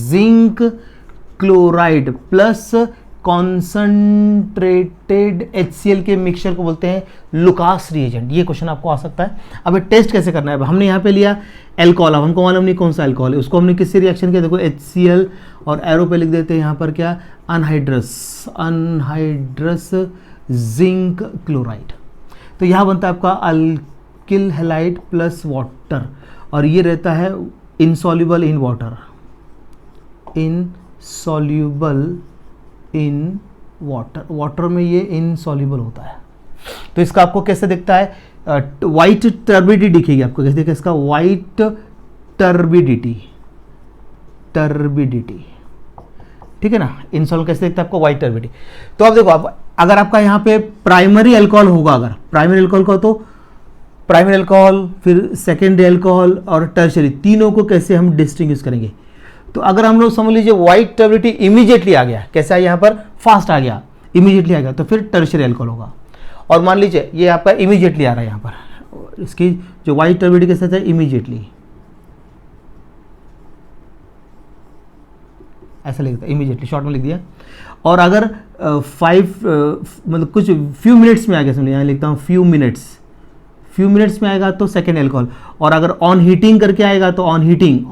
zinc chloride plus concentrated HCl के मिक्सचर को बोलते हैं लुकास रिएजेंट। ये क्वेश्चन आपको आ सकता है। अब टेस्ट कैसे करना है, हमने यहाँ पे लिया एल्कोहल, अब हमको मालूम नहीं कौन सा एल्कोहल है, उसको हमने किससे रिएक्शन किया, देखो HCl और एरो पे लिख देते हैं यहाँ पर क्या, अनहाइड्रस जिंक क्लोराइड। तो यहाँ बनता है आपका अल्किल हैलाइड प्लस वाटर, और ये रहता है insoluble in water, insoluble in water में ये इनसॉल्युबल होता है। तो इसका आपको कैसे दिखता है, वाइट टर्बिडिटी दिखेगी आपको, कैसे दिखेगा इसका, वाइट टर्बिडिटी, ठीक है ना। इनसॉल्युबल कैसे दिखता है आपको, वाइट टर्बिडिटी। तो अब देखो, आप अगर आपका यहाँ पे प्राइमरी अल्कोहल होगा, अगर प्राइमरी अल्कोहल का, तो प्राइमरी अल्कोहल, फिर सेकेंडरी अल्कोहल और टर्शरी, तीनों को कैसे हम डिस्टिंग्विश करेंगे। तो अगर हम लोग समझ लीजिए वाइट टर्बिडिटी इमीडिएटली आ गया, कैसा यहाँ पर फास्ट आ गया, इमीडिएटली आ गया, तो फिर टर्शरी अल्कोहल होगा। और मान लीजिए ये आपका इमीडिएटली आ रहा है यहाँ पर, इसकी जो वाइट टर्बिडिटी के साथ है इमीडिएटली, ऐसा लिख दिया, इमीडिएटली शॉर्ट में लिख दिया। और अगर मतलब कुछ फ्यू मिनट्स में आ गया, समझिए यहाँ लिखता हूँ फ्यू मिनट्स में आएगा तो सेकेंड अल्कोहल। और अगर ऑन हीटिंग करके आएगा तो ऑन हीटिंग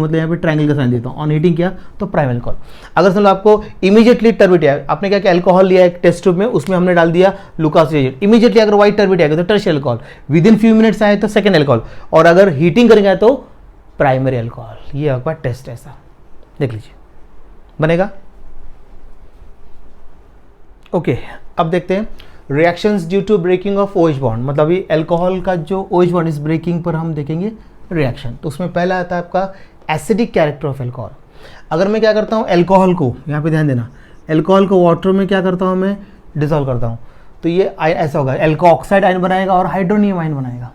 मतलब यहाँ पे ट्रायंगल का साइन देता हूँ, ऑन हीटिंग किया तो प्राइमरी अल्कोहल। अगर समझो आपको इमीडिएटली टर्बिडिटी आया, आपने क्या किया, अल्कोहल लिया एक टेस्ट ट्यूब में, उसमें हमने डाल दिया लुकास रिएजेंट, इमीडिएटली अगर व्हाइट टर्बिडिटी आएगा तो tertiary alcohol, with in few minutes आए तो सेकेंड अल्कोहल, और अगर हीटिंग करेंगे तो प्राइमरी अल्कोहल। ये आपका टेस्ट ऐसा देख लीजिए, बनेगा। ओके, अब देखते हैं reactions due to breaking of OH bond, मतलब ये अल्कोहल का जो OH बॉन्ड इस ब्रेकिंग पर हम देखेंगे रिएक्शन। तो उसमें पहला आता है आपका एसिडिक कैरेक्टर ऑफ अल्कोहल। अगर मैं क्या करता हूँ, अल्कोहल को यहाँ पे ध्यान देना, अल्कोहल को वाटर में क्या करता हूँ मैं, डिसॉल्व करता हूँ, तो ये ऐसा होगा, अल्को ऑक्साइड आयन बनाएगा और हाइड्रोनियम आयन बनाएगा।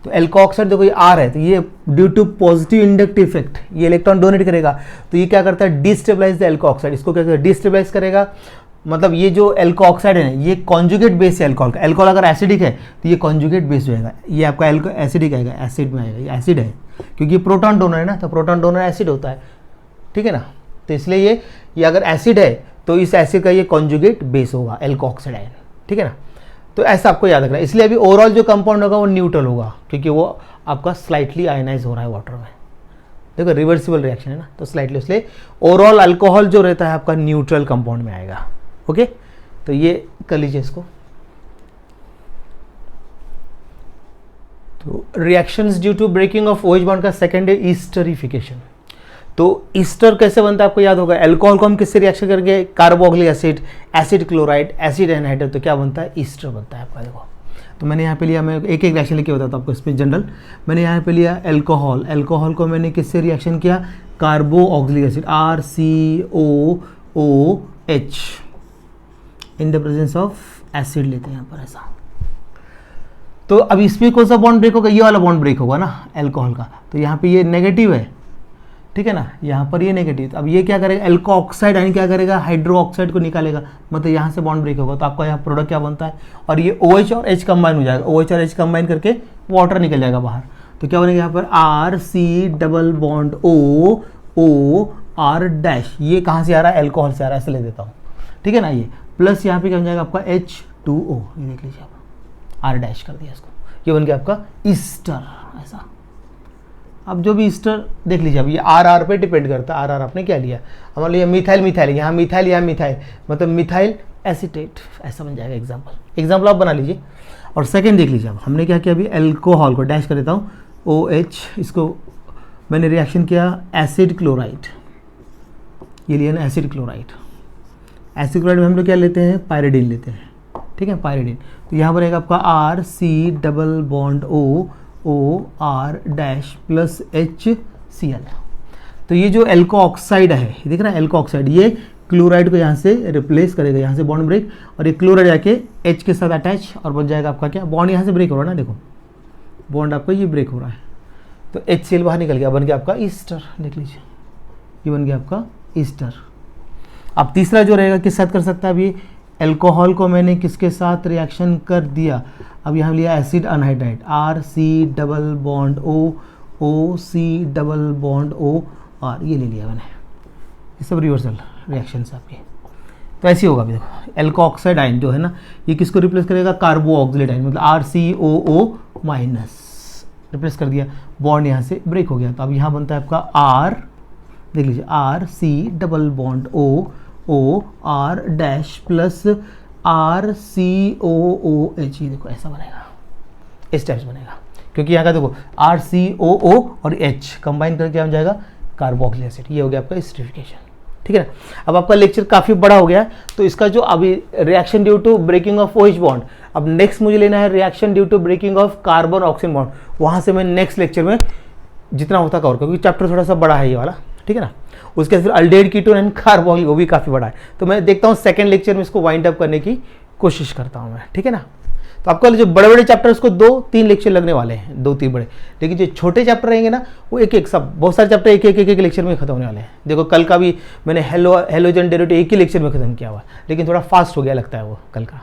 तो अल्को ऑक्साइड देखो ये R है, तो ये due to positive inductive effect ये इलेक्ट्रॉन डोनेट करेगा, तो ये क्या करता है, डिस्टेबलाइज द अल्को ऑक्साइड। इसको क्या करता है, डिस्टेबलाइज करेगा। मतलब ये जो अल्को ऑक्साइड है ये कॉन्जुगेट बेस है अल्कोहल का। अल्कोहल अगर एसिडिक है तो ये कॉन्जुगेट बेस होगा, ये आपका अल्को एसिडिक आएगा, एसिड में आएगा, ये एसिड है क्योंकि प्रोटॉन डोनर है ना, तो प्रोटॉन डोनर एसिड होता है, ठीक है ना। तो इसलिए ये अगर एसिड है तो इस एसिड का ये कॉन्जुगेट बेस होगा अल्को ऑक्साइड आयन, ठीक है ना। तो ऐसा आपको याद रखना है। इसलिए अभी ओवरऑल जो कंपाउंड होगा वो न्यूट्रल होगा, क्योंकि वो आपका स्लाइटली आयनाइज हो रहा है वाटर में। देखो रिवर्सिबल रिएक्शन है ना, तो स्लाइटली, इसलिए ओवरऑल अल्कोहल जो रहता है आपका न्यूट्रल कंपाउंड में आएगा। ओके, तो ये कर लीजिए इसको। तो reactions due to breaking of OH bond का सेकंड है ईस्टरिफिकेशन। तो ईस्टर कैसे बनता है आपको याद होगा, अल्कोहल को हम किससे रिएक्शन करके, carboxylic acid, acid chloride, acid anhydride, तो क्या बनता है, ईस्टर बनता है आपका। देखो तो मैंने यहाँ पे लिया, मैं एक एक रिएक्शन लेके बताता हूँ आपको इसमें जनरल। मैंने यहाँ पे लिया अल्कोहल, अल्कोहल को मैंने किससे रिएक्शन किया, carboxylic acid RCOOH in the presence of acid लेते हैं यहाँ पर ऐसा। तो अब इसमें कौन सा बॉन्ड ब्रेक होगा, ये वाला बॉन्ड ब्रेक होगा ना अल्कोहल का, तो यहाँ पे ये नेगेटिव है, ठीक है ना, यहाँ पर ये नेगेटिव। अब ये क्या करेगा, अल्को ऑक्साइड आयन क्या करेगा, हाइड्रो ऑक्साइड को निकालेगा, मतलब यहाँ से बॉन्ड ब्रेक होगा। तो आपका यहाँ प्रोडक्ट क्या बनता है, और ये OH और H कंबाइन हो जाएगा, OH और H कंबाइन करके वाटर निकल जाएगा बाहर। तो क्या बनेगा यहाँ पर RC⋯OOR', ये कहाँ से आ रहा है, अल्कोहल से आ रहा है, ऐसे ले देता हूँ, ठीक है ना। ये प्लस यहाँ पे क्या बन जाएगा आपका H2O, ये देख लीजिए आप, R' कर दिया इसको, ये बन गया आपका ईस्टर ऐसा। अब जो भी ईस्टर देख लीजिए, अब ये RR पे डिपेंड करता है, RR आपने क्या लिया, हमारे लिए मिथाइल, यहाँ मिथाइल मतलब मिथाइल एसीटेट, ऐसा बन जाएगा। एग्जाम्पल आप बना लीजिए। और सेकंड देख लीजिए, अब हमने क्या किया, अभी अल्कोहल को डैश कर देता हूँ OH, इसको मैंने रिएक्शन किया एसिड क्लोराइड, ये लिया ना एसिड क्लोराइड। एसिड क्लोराइड में हम लोग क्या लेते हैं, पायरिडीन लेते हैं, ठीक है, पायरिडीन। तो यहाँ पर रहेगा आपका R C double bond O R dash plus HCl। तो ये जो एल्को ऑक्साइड है, देख रहा है एल्को ऑक्साइड, ये क्लोराइड को यहाँ से रिप्लेस करेगा, यहाँ से बॉन्ड ब्रेक, और ये क्लोराइड जाके H के साथ अटैच और बन जाएगा आपका क्या, बॉन्ड यहाँ से ब्रेक हो रहा है ना, देखो बॉन्ड आपका ये ब्रेक हो रहा है, तो HCl बाहर निकल गया, बन गया आपका ईस्टर। देख लीजिए ये बन गया आपका ईस्टर। अब तीसरा जो रहेगा किस साथ कर सकता है, अभी एल्कोहल को मैंने किसके साथ रिएक्शन कर दिया, अब यहाँ लिया acid anhydride, R C double bond O C double bond O R, ये ले लिया मैंने, ये सब रिवर्सल रिएक्शन है आपके। तो ऐसे होगा, अभी देखो एल्को ऑक्साइड आयन जो है ना, ये किसको रिप्लेस करेगा, कार्बो ऑक्सिलेट आयन, मतलब RCOO माइनस रिप्लेस कर दिया, बॉन्ड यहाँ से ब्रेक हो गया। तो अब यहाँ बनता है आपका आर, देख लीजिए RC double bond O R dash plus RCOOH, ये देखो ऐसा बनेगा, इस टाइप से बनेगा, क्योंकि यहाँ का देखो RCOO और H कंबाइन करके बन जाएगा कार्बोक्सिलिक एसिड। ये हो गया आपका एसिडिफिकेशन, ठीक है ना। अब आपका लेक्चर काफ़ी बड़ा हो गया है, तो इसका जो अभी reaction due to breaking of OH bond, अब नेक्स्ट मुझे लेना है reaction due to breaking of carbon oxygen bond, वहाँ से मैं नेक्स्ट लेक्चर में जितना होता कवर करूँ, क्योंकि चैप्टर थोड़ा सा बड़ा है ये वाला, ठीक है ना। उसके बाद फिर अल्डेहाइड कीटोन एंड कार्बोक्सिल, वो भी काफ़ी बड़ा है, तो मैं देखता हूँ सेकंड लेक्चर में इसको वाइंड अप करने की कोशिश करता हूँ मैं, ठीक है ना। तो आपका जो बड़े बड़े चैप्टर उसको 2-3 लेक्चर लगने वाले हैं, 2-3 बड़े, लेकिन जो छोटे चैप्टर रहेंगे ना वो एक सब बहुत सारे चैप्टर एक लेक्चर में खत्म होने वाले हैं। देखो कल का भी मैंने हेलोजन डेरिवेटिव एक ही लेक्चर में खत्म किया हुआ, लेकिन थोड़ा फास्ट हो गया लगता है वो कल का,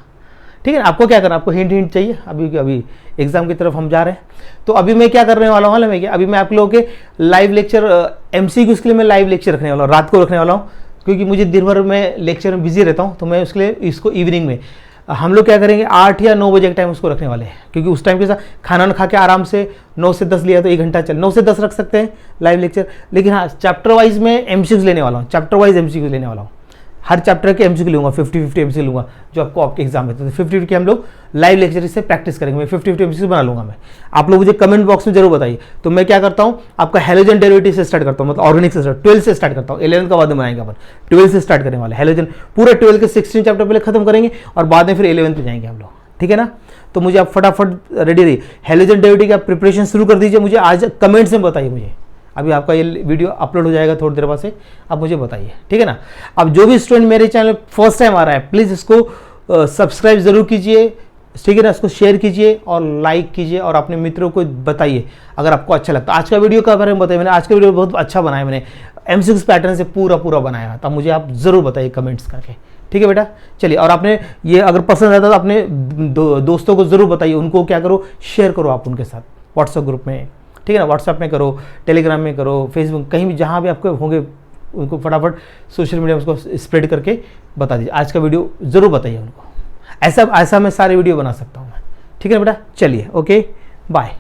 ठीक है ना। आपको क्या करना, आपको हिंट चाहिए, अभी एग्जाम की तरफ हम जा रहे हैं। तो अभी मैं क्या करने वाला हूँ, अभी मैं आप लोगों के लाइव लेक्चर MCQ के लिए मैं लाइव लेक्चर रखने वाला हूँ, रात को रखने वाला हूँ, क्योंकि मुझे दिन भर में लेक्चर में बिजी रहता हूँ, तो मैं उसके लिए इसको इवनिंग में हम लोग क्या करेंगे 8 या 9 बजे के टाइम उसको रखने वाले हैं, क्योंकि उस टाइम के साथ खाना खा के आराम से 9 से 10 लिया तो 1 घंटा चल, 9 से 10 रख सकते हैं लाइव लेक्चर। लेकिन हाँ चैप्टर वाइज में MCQ लेने वाला हूँ, चैप्टर वाइज MCQ लेने वाला हूँ, हर चैप्टर के MCQ लूँगा, 50-50 MCQ लूँगा, जो आपको आपके एग्जाम में, तो 50-50 के हम लोग लाइव लेक्चर से प्रैक्टिस करेंगे, मैं 50-50 MCQ बना लूँगा मैं। आप लोग मुझे कमेंट बॉक्स में जरूर बताइए। तो मैं क्या करता हूँ, आपका हेलोजन डेरिवेटिव से स्टार्ट करता हूँ, मतलब ऑर्गेनिक से 12 से स्टार्ट करता हूँ, 11 का बाद में बनाएंगे अपन, 12 से स्टार्ट करने वाले हेलोजन, पूरे 12 के 16 चैप्टर पहले खत्म करेंगे और बाद में फिर 11 पे जाएंगे हम लोग, ठीक है ना। तो मुझे आप फटाफट रेडी रहिए, हेलोजन डेरिवेटिव की आप प्रिपरेशन शुरू कर दीजिए, मुझे आज कमेंट्स में बताइए मुझे। अभी आपका ये वीडियो अपलोड हो जाएगा थोड़ी देर बाद से, आप मुझे बताइए, ठीक है ना। अब जो भी स्टूडेंट मेरे चैनल फर्स्ट टाइम आ रहा है, प्लीज़ इसको सब्सक्राइब जरूर कीजिए, ठीक है ना, इसको शेयर कीजिए और लाइक कीजिए और अपने मित्रों को बताइए अगर आपको अच्छा लगता है। आज का वीडियो का बारे में बताइए, मैंने आज का वीडियो बहुत अच्छा बनाया, मैंने MCQ पैटर्न से पूरा बनाया, तब मुझे आप ज़रूर बताइए कमेंट्स करके, ठीक है बेटा। चलिए, और आपने ये अगर पसंद आता तो अपने दोस्तों को ज़रूर बताइए, उनको क्या करो, शेयर करो आप उनके साथ व्हाट्सएप ग्रुप में, ठीक है ना, व्हाट्सएप में करो, टेलीग्राम में करो, फेसबुक, कहीं भी जहाँ भी आपके होंगे उनको फटाफट सोशल मीडिया में उसको स्प्रेड करके बता दीजिए। आज का वीडियो ज़रूर बताइए उनको, ऐसा मैं सारे वीडियो बना सकता हूँ मैं, ठीक है बेटा। चलिए, ओके, बाय।